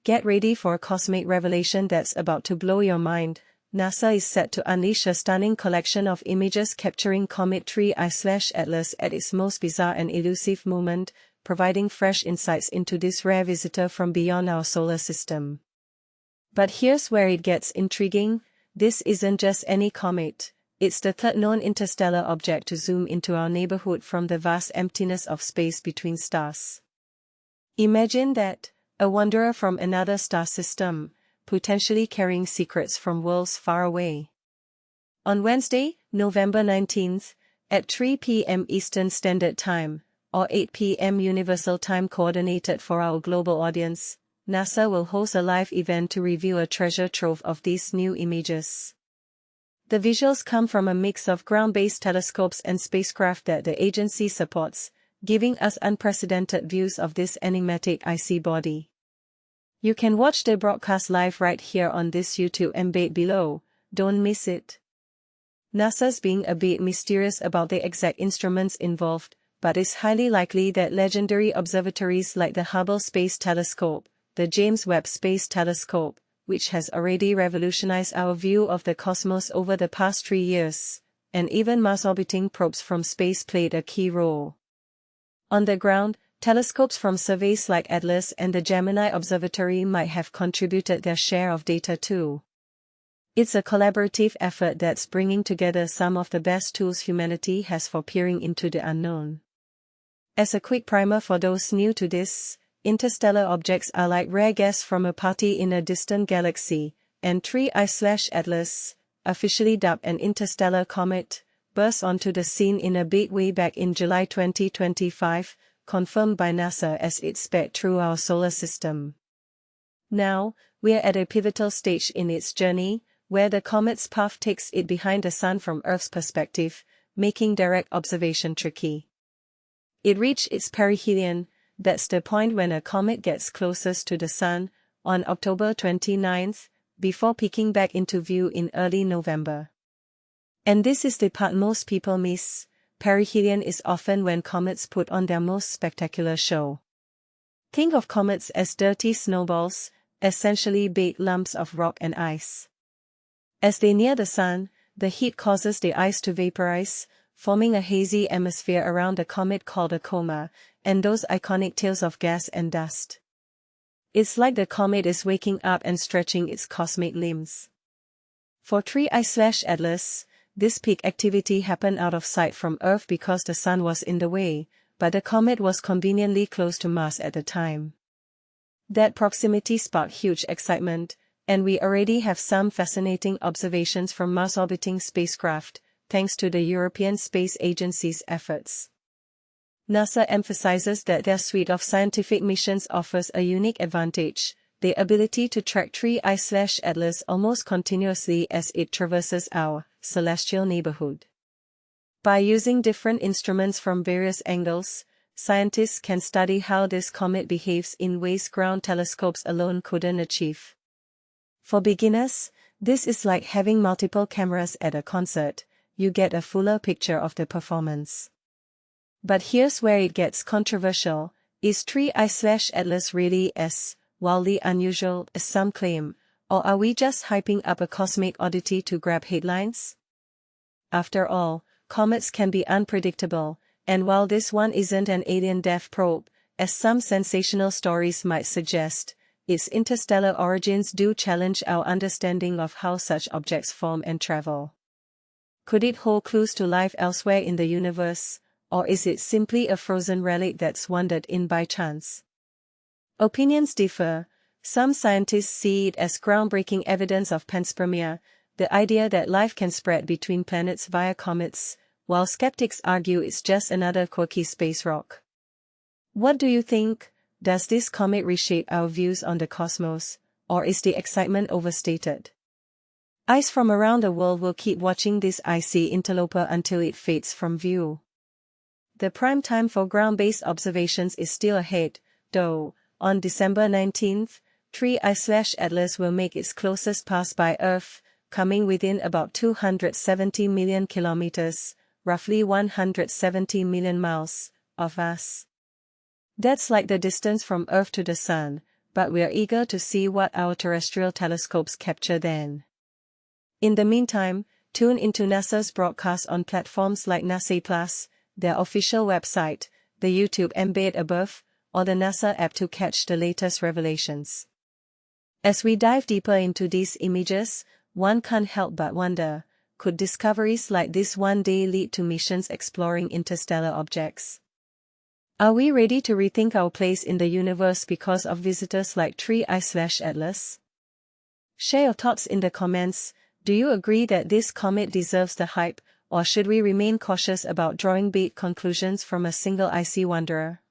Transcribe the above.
Get ready for a cosmic revelation that's about to blow your mind. NASA is set to unleash a stunning collection of images capturing Comet 3I/Atlas at its most bizarre and elusive moment, providing fresh insights into this rare visitor from beyond our solar system. But here's where it gets intriguing. This isn't just any comet. It's the third known interstellar object to zoom into our neighborhood from the vast emptiness of space between stars. Imagine that, a wanderer from another star system, potentially carrying secrets from worlds far away. On Wednesday, November 19th, at 3 p.m. Eastern Standard Time, or 8 p.m. Universal Time Coordinated for our global audience, NASA will host a live event to reveal a treasure trove of these new images. The visuals come from a mix of ground-based telescopes and spacecraft that the agency supports, giving us unprecedented views of this enigmatic icy body. You can watch the broadcast live right here on this YouTube embed below. Don't miss it. NASA's being a bit mysterious about the exact instruments involved, but it's highly likely that legendary observatories like the Hubble Space Telescope, the James Webb Space Telescope, which has already revolutionized our view of the cosmos over the past 3 years, and even Mars-orbiting probes from space played a key role. On the ground, telescopes from surveys like Atlas and the Gemini Observatory might have contributed their share of data too. It's a collaborative effort that's bringing together some of the best tools humanity has for peering into the unknown. As a quick primer for those new to this, interstellar objects are like rare guests from a party in a distant galaxy, and 3I/Atlas, officially dubbed an interstellar comet, burst onto the scene in a big way back in July 2025, confirmed by NASA as it sped through our solar system. Now, we're at a pivotal stage in its journey, where the comet's path takes it behind the Sun from Earth's perspective, making direct observation tricky. It reached its perihelion, that's the point when a comet gets closest to the Sun, on October 29th, before peeking back into view in early November. And this is the part most people miss. Perihelion is often when comets put on their most spectacular show. Think of comets as dirty snowballs, essentially big lumps of rock and ice. As they near the Sun, the heat causes the ice to vaporize, forming a hazy atmosphere around the comet called a coma, and those iconic tails of gas and dust. It's like the comet is waking up and stretching its cosmic limbs. For 3I/Atlas, this peak activity happened out of sight from Earth because the Sun was in the way, but the comet was conveniently close to Mars at the time. That proximity sparked huge excitement, and we already have some fascinating observations from Mars-orbiting spacecraft, thanks to the European Space Agency's efforts. NASA emphasizes that their suite of scientific missions offers a unique advantage, the ability to track 3I/Atlas almost continuously as it traverses our celestial neighborhood. By using different instruments from various angles, scientists can study how this comet behaves in ways ground telescopes alone couldn't achieve. For beginners, this is like having multiple cameras at a concert. You get a fuller picture of the performance. But here's where it gets controversial. Is 3I/Atlas really as wildly unusual as some claim, or are we just hyping up a cosmic oddity to grab headlines? After all, comets can be unpredictable, and while this one isn't an alien death probe, as some sensational stories might suggest, its interstellar origins do challenge our understanding of how such objects form and travel. Could it hold clues to life elsewhere in the universe, or is it simply a frozen relic that's wandered in by chance? Opinions differ. Some scientists see it as groundbreaking evidence of panspermia, the idea that life can spread between planets via comets, while skeptics argue it's just another quirky space rock. What do you think? Does this comet reshape our views on the cosmos, or is the excitement overstated? Eyes from around the world will keep watching this icy interloper until it fades from view. The prime time for ground-based observations is still ahead, though. On December 19th, 3I/Atlas will make its closest pass by Earth, coming within about 270 million kilometers, roughly 170 million miles, of us. That's like the distance from Earth to the Sun, but we're eager to see what our terrestrial telescopes capture then. In the meantime, tune into NASA's broadcast on platforms like NASA Plus, their official website, the YouTube embed above, or the NASA app to catch the latest revelations. As we dive deeper into these images, one can't help but wonder, could discoveries like this one day lead to missions exploring interstellar objects? Are we ready to rethink our place in the universe because of visitors like TRI/Atlas? Share your thoughts in the comments. Do you agree that this comet deserves the hype, or should we remain cautious about drawing big conclusions from a single icy wanderer?